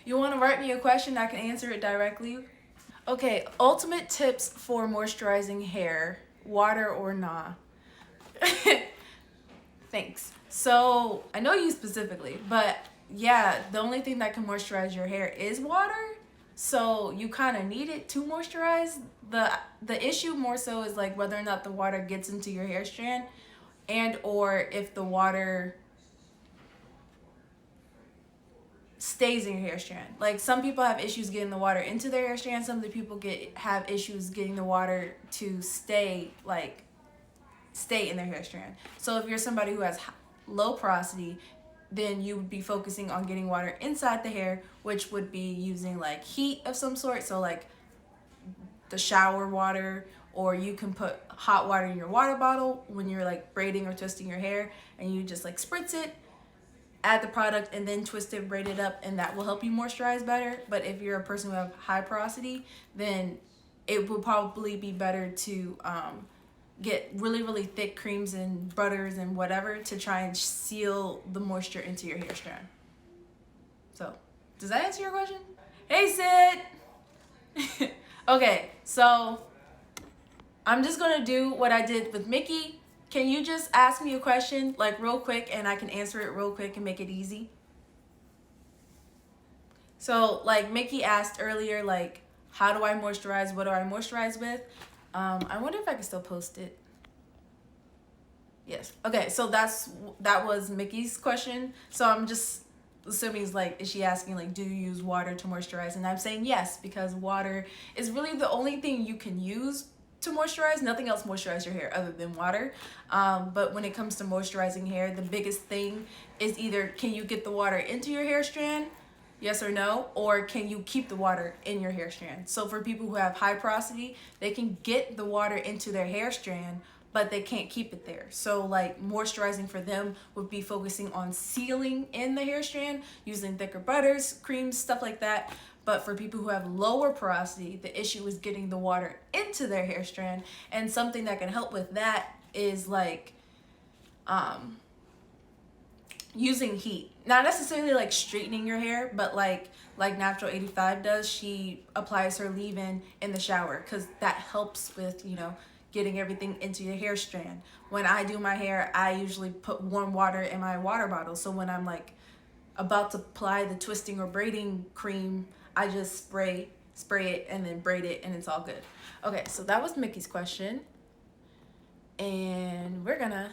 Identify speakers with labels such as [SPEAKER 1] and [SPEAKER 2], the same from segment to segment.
[SPEAKER 1] You want to write me a question? I can answer it directly. Okay, ultimate tips for moisturizing hair, water or nah. Thanks. So I know you specifically, but yeah, the only thing that can moisturize your hair is water. So you kind of need it to moisturize. The issue more so is like whether or not the water gets into your hair strand, and or if the water stays in your hair strand. Like some people have issues getting the water into their hair strand. Some of the people have issues getting the water to stay in their hair strand. So if you're somebody who has low porosity, then you would be focusing on getting water inside the hair, which would be using like heat of some sort. So like the shower water, or you can put hot water in your water bottle when you're like braiding or twisting your hair, and you just like spritz it, add the product, and then twist it, braid it up, and that will help you moisturize better. But if you're a person who have high porosity, then it would probably be better to get really thick creams and butters and whatever to try and seal the moisture into your hair strand. So does that answer your question? Hey Sid. Okay, so I'm just gonna do what I did with Mickey. Can you just ask me a question like real quick and I can answer it real quick and make it easy? So like Mickey asked earlier, like, how do I moisturize? What do I moisturize with? I wonder if I can still post it. Yes. Okay, so that was Mickey's question. So I'm just assuming it's like, is she asking like, do you use water to moisturize? And I'm saying yes, because water is really the only thing you can use to moisturize. Nothing else moisturizes your hair other than water. But when it comes to moisturizing hair, the biggest thing is either can you get the water into your hair strand, yes or no, or can you keep the water in your hair strand? So for people who have high porosity, they can get the water into their hair strand, but they can't keep it there. So like moisturizing for them would be focusing on sealing in the hair strand, using thicker butters, creams, stuff like that. But for people who have lower porosity, the issue is getting the water into their hair strand. And something that can help with that is like using heat. Not necessarily like straightening your hair, but like Natural 85 does, she applies her leave-in in the shower because that helps with, getting everything into your hair strand. When I do my hair, I usually put warm water in my water bottle. So when I'm like about to apply the twisting or braiding cream, I just spray it and then braid it and it's all good. Okay, so that was Mickey's question. And we're gonna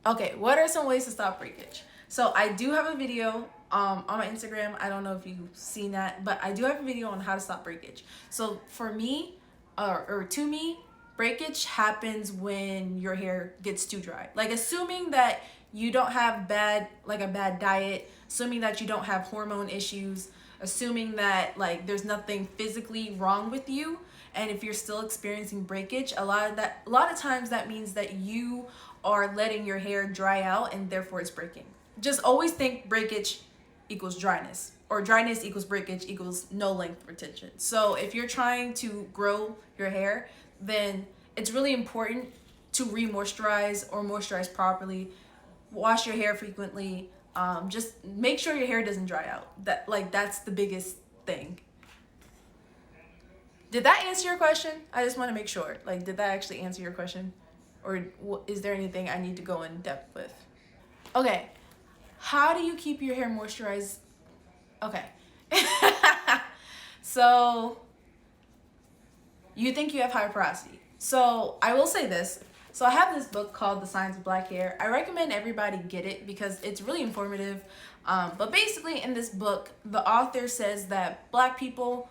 [SPEAKER 1] okay, what are some ways to stop breakage? So I do have a video on my Instagram. I don't know if you've seen that, but I do have a video on how to stop breakage. So for me, or to me, breakage happens when your hair gets too dry. Like assuming that you don't have a bad diet, assuming that you don't have hormone issues, assuming that like there's nothing physically wrong with you, and if you're still experiencing breakage, a lot of times that means that you are letting your hair dry out and therefore it's breaking. Just always think breakage equals dryness, or dryness equals breakage equals no length retention. So if you're trying to grow your hair, then it's really important to re-moisturize or moisturize properly. Wash your hair frequently. Just make sure your hair doesn't dry out. That's the biggest thing. Did that answer your question? I just want to make sure. Like, did that actually answer your question? Or is there anything I need to go in depth with? Okay. How do you keep your hair moisturized? Okay. So, you think you have high porosity. So, I will say this. So, I have this book called The Science of Black Hair. I recommend everybody get it because it's really informative. But basically, in this book, the author says that Black people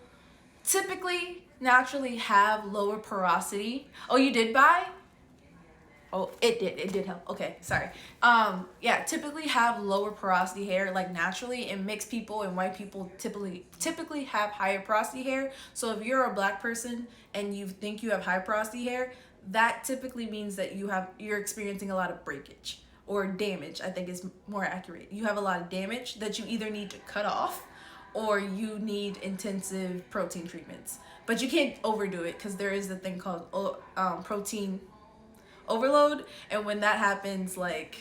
[SPEAKER 1] typically naturally have lower porosity. Oh, you did buy? Oh, it did help. Okay, sorry. Yeah, typically have lower porosity hair, like naturally, and mixed people and white people typically have higher porosity hair. So if you're a Black person and you think you have high porosity hair, that typically means that you're experiencing a lot of breakage or damage, I think is more accurate. You have a lot of damage that you either need to cut off or you need intensive protein treatments. But you can't overdo it because there is a thing called protein overload, and when that happens, like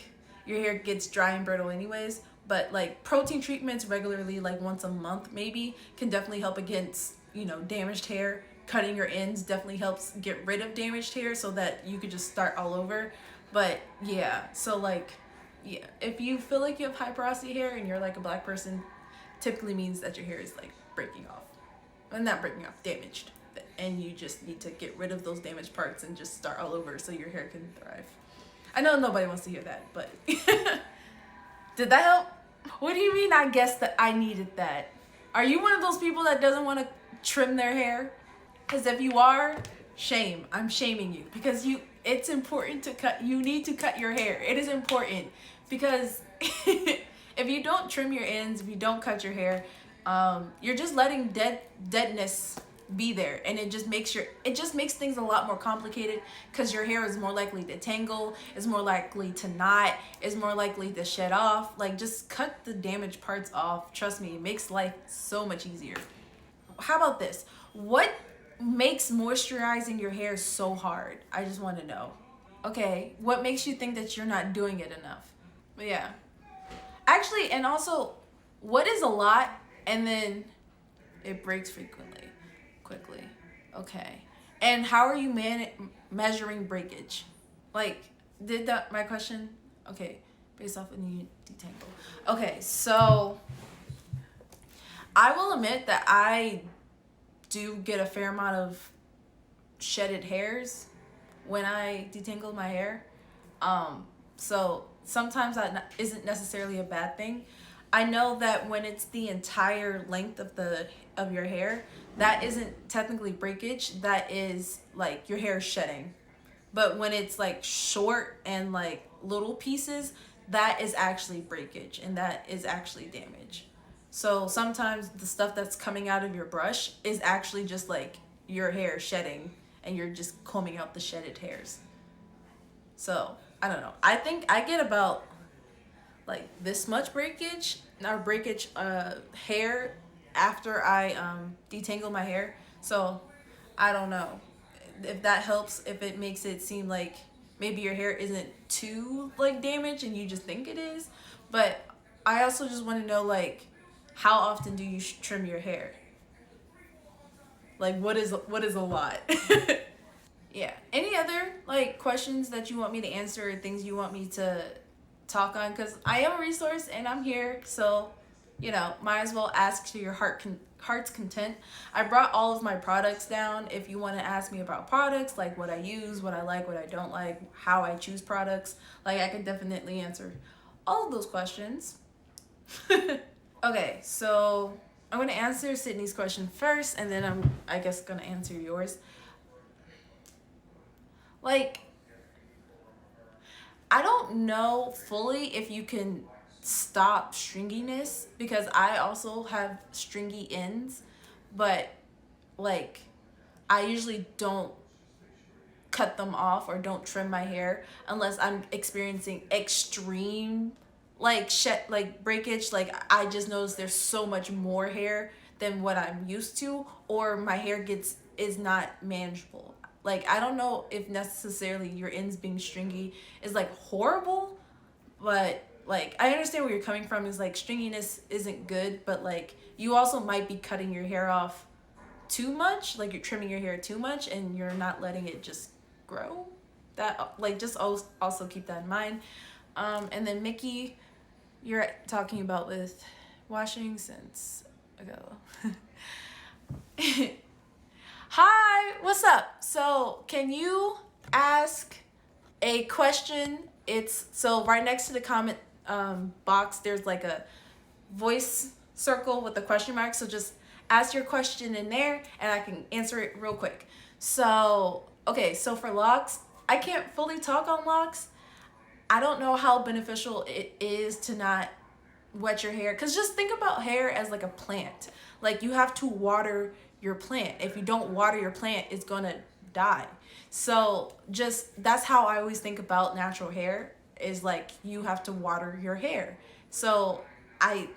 [SPEAKER 1] your hair gets dry and brittle anyways. But like protein treatments regularly, like once a month maybe, can definitely help against, you know, damaged hair. Cutting your ends definitely helps get rid of damaged hair so that you could just start all over. But yeah, so like, yeah, if you feel like you have high porosity hair and you're like a black person, typically means that your hair is like breaking off. And not breaking off, damaged. And you just need to get rid of those damaged parts and just start all over so your hair can thrive. I know nobody wants to hear that, but did that help? What do you mean I guessed that I needed that? Are you one of those people that doesn't want to trim their hair? Because if you are, shame. I'm shaming you. Because it's important to cut. You need to cut your hair. It is important. Because if you don't trim your ends, if you don't cut your hair, you're just letting deadness be there, and it just makes things a lot more complicated, because your hair is more likely to tangle, is more likely to knot, is more likely to shed off. Like, just cut the damaged parts off. Trust me, it makes life so much easier. How about this? What makes moisturizing your hair so hard? I just want to know. Okay, what makes you think that you're not doing it enough? But yeah, actually, and also, what is a lot and then it breaks quickly? Okay, and how are you measuring breakage? Like, did that my question? Okay, based off of new detangle. Okay, so I will admit that I do get a fair amount of shedded hairs when I detangle my hair. So sometimes that isn't necessarily a bad thing. I know that when it's the entire length of your hair, that isn't technically breakage. That is like your hair shedding. But when it's like short and like little pieces, that is actually breakage, and that is actually damage. So sometimes the stuff that's coming out of your brush is actually just like your hair shedding, and you're just combing out the shedded hairs. So I don't know. I think I get about like this much breakage hair after I detangle my hair. So I don't know if that helps, if it makes it seem like maybe your hair isn't too like damaged and you just think it is. But I also just want to know, like, how often do you trim your hair? Like, what is a lot? Yeah. Any other like questions that you want me to answer, or things you want me to talk on? Because I am a resource and I'm here, so you know, might as well ask to your heart's content. I brought all of my products down. If you want to ask me about products, like what I use, what I like, what I don't like, how I choose products, like I can definitely answer all of those questions. Okay, so I'm gonna answer Sydney's question first, and then I guess gonna answer yours. Like, I don't know fully if you can stop stringiness, because I also have stringy ends, but like I usually don't cut them off or don't trim my hair unless I'm experiencing extreme like breakage. Like, I just notice there's so much more hair than what I'm used to, or my hair is not manageable. Like, I don't know if necessarily your ends being stringy is like horrible, but like I understand where you're coming from. Is like stringiness isn't good, but like you also might be cutting your hair off too much, like you're trimming your hair too much and you're not letting it just grow. That, like, just also keep that in mind. And then Mickey, you're talking about with washing since ago. Hi, what's up? So can you ask a question? It's so right next to the comment box, there's like a voice circle with a question mark. So just ask your question in there and I can answer it real quick. So, okay, so for locks, I can't fully talk on locks. I don't know how beneficial it is to not wet your hair, because just think about hair as like a plant. Like, you have to water your plant. If you don't water your plant, it's gonna die. So just, that's how I always think about natural hair, is like you have to water your hair. So I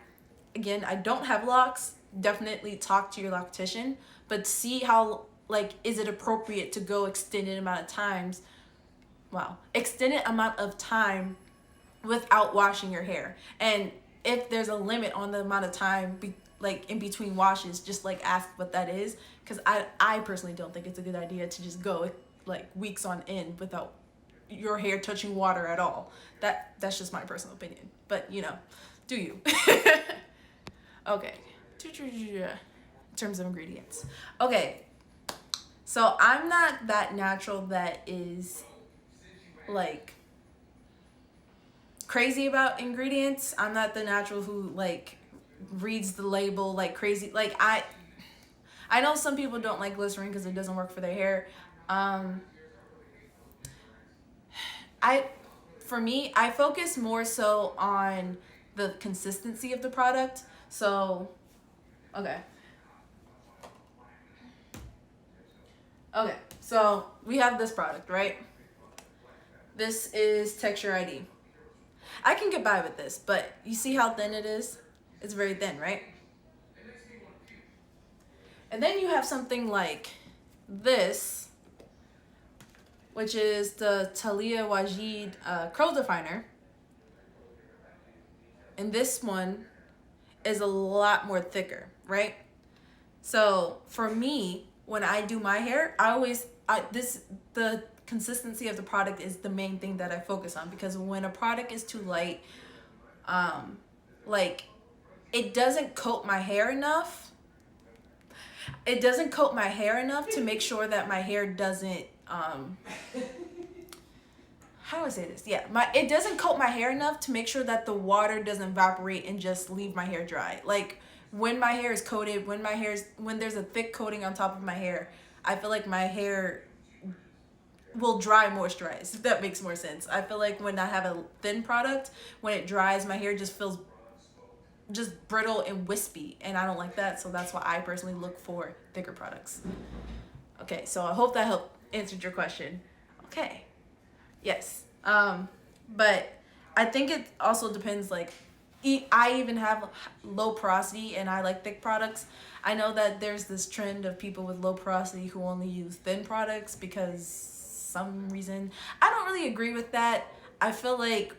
[SPEAKER 1] don't have locks. Definitely talk to your loctician, but see how, like, is it appropriate to go extended amount of time without washing your hair. And if there's a limit on the amount of time like in between washes, just like ask what that is, because I personally don't think it's a good idea to just go like weeks on end without your hair touching water at all. That's just my personal opinion, but you know, do you. Okay, in terms of ingredients. Okay, so I'm not that natural that is like crazy about ingredients. I'm not the natural who like reads the label like crazy. Like I know some people don't like glycerin because it doesn't work for their hair. For me, I focus more so on the consistency of the product. So, okay. Okay, so we have this product, right? This is Texture ID. I can get by with this, but you see how thin it is? It's very thin, right? And then you have something like this, which is the Talia Wajid Curl Definer. And this one is a lot more thicker, right? So for me, when I do my hair, the consistency of the product is the main thing that I focus on, because when a product is too light, like it doesn't coat my hair enough. It doesn't coat my hair enough to make sure that my hair doesn't how do I say this? Yeah, it doesn't coat my hair enough to make sure that the water doesn't evaporate and just leave my hair dry. Like when my hair is coated, when there's a thick coating on top of my hair, I feel like my hair will dry moisturize, if that makes more sense. I feel like when I have a thin product, when it dries, my hair just feels just brittle and wispy, and I don't like that. So that's why I personally look for thicker products. Okay, so I hope that helped answered your question. Okay. Yes. But I think it also depends, like, I even have low porosity and I like thick products. I know that there's this trend of people with low porosity who only use thin products because some reason. I don't really agree with that. I feel like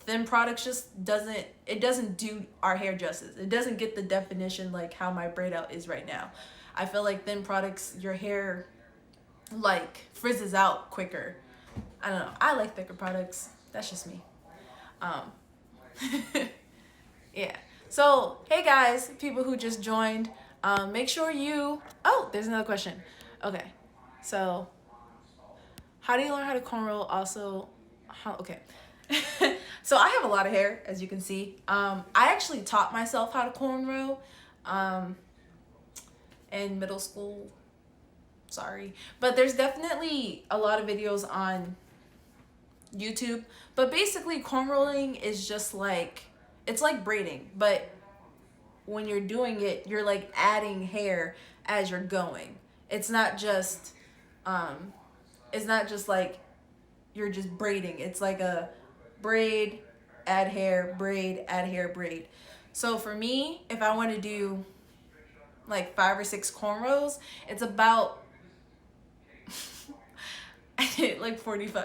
[SPEAKER 1] thin products just doesn't do our hair justice. It doesn't get the definition like how my braid out is right now. I feel like thin products, your hair like frizzes out quicker. I don't know. I like thicker products. That's just me. Yeah. So, hey guys, people who just joined, make sure there's another question. Okay. So, how do you learn how to cornrow? Also, okay. So I have a lot of hair, as you can see. I actually taught myself how to cornrow in middle school. Sorry. But there's definitely a lot of videos on YouTube. But basically, cornrowing is just like, it's like braiding. But when you're doing it, you're like adding hair as you're going. It's not just like you're just braiding. It's like a braid, add hair, braid, add hair, braid. So for me, if I want to do like 5 or 6 cornrows, it's about like 45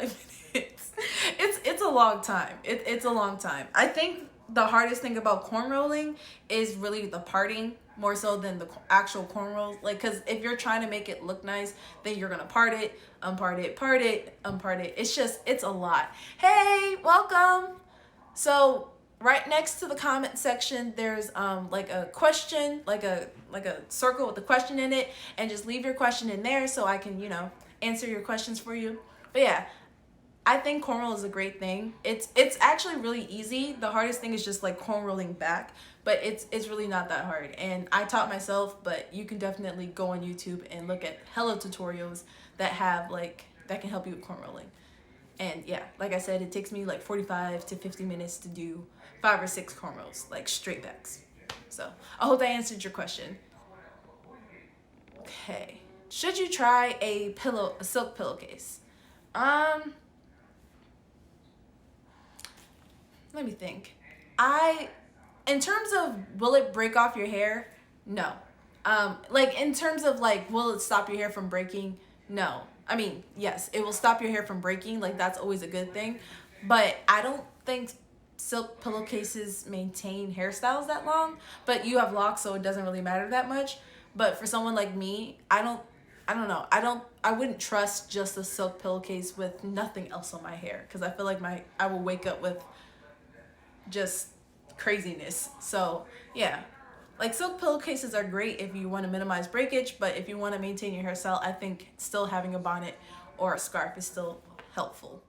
[SPEAKER 1] minutes. It's a long time. It's a long time. I think the hardest thing about cornrolling is really the parting, more so than the actual cornrows. Like, because if you're trying to make it look nice, then you're gonna part it, unpart it, part it, unpart it. It's a lot. Hey, welcome. So right next to the comment section, there's like a question, like a circle with a question in it, and just leave your question in there so I can, answer your questions for you. But yeah, I think cornrow is a great thing. It's actually really easy. The hardest thing is just like cornrolling back, but it's really not that hard. And I taught myself, but you can definitely go on YouTube and look at hella tutorials that can help you with cornrolling. And yeah, like I said, it takes me like 45 to 50 minutes to do 5 or 6 cornrows, like straight backs. So I hope that answered your question. Okay. Should you try a silk pillowcase? Let me think. In terms of will it break off your hair? No. Like in terms of like, will it stop your hair from breaking? No. I mean, yes, it will stop your hair from breaking. Like that's always a good thing. But I don't think silk pillowcases maintain hairstyles that long, but you have locks, so it doesn't really matter that much. But for someone like me, I don't know. I wouldn't trust just a silk pillowcase with nothing else on my hair, because I feel like I will wake up with just craziness. So yeah, like silk pillowcases are great if you want to minimize breakage, but if you want to maintain your hairstyle, I think still having a bonnet or a scarf is still helpful.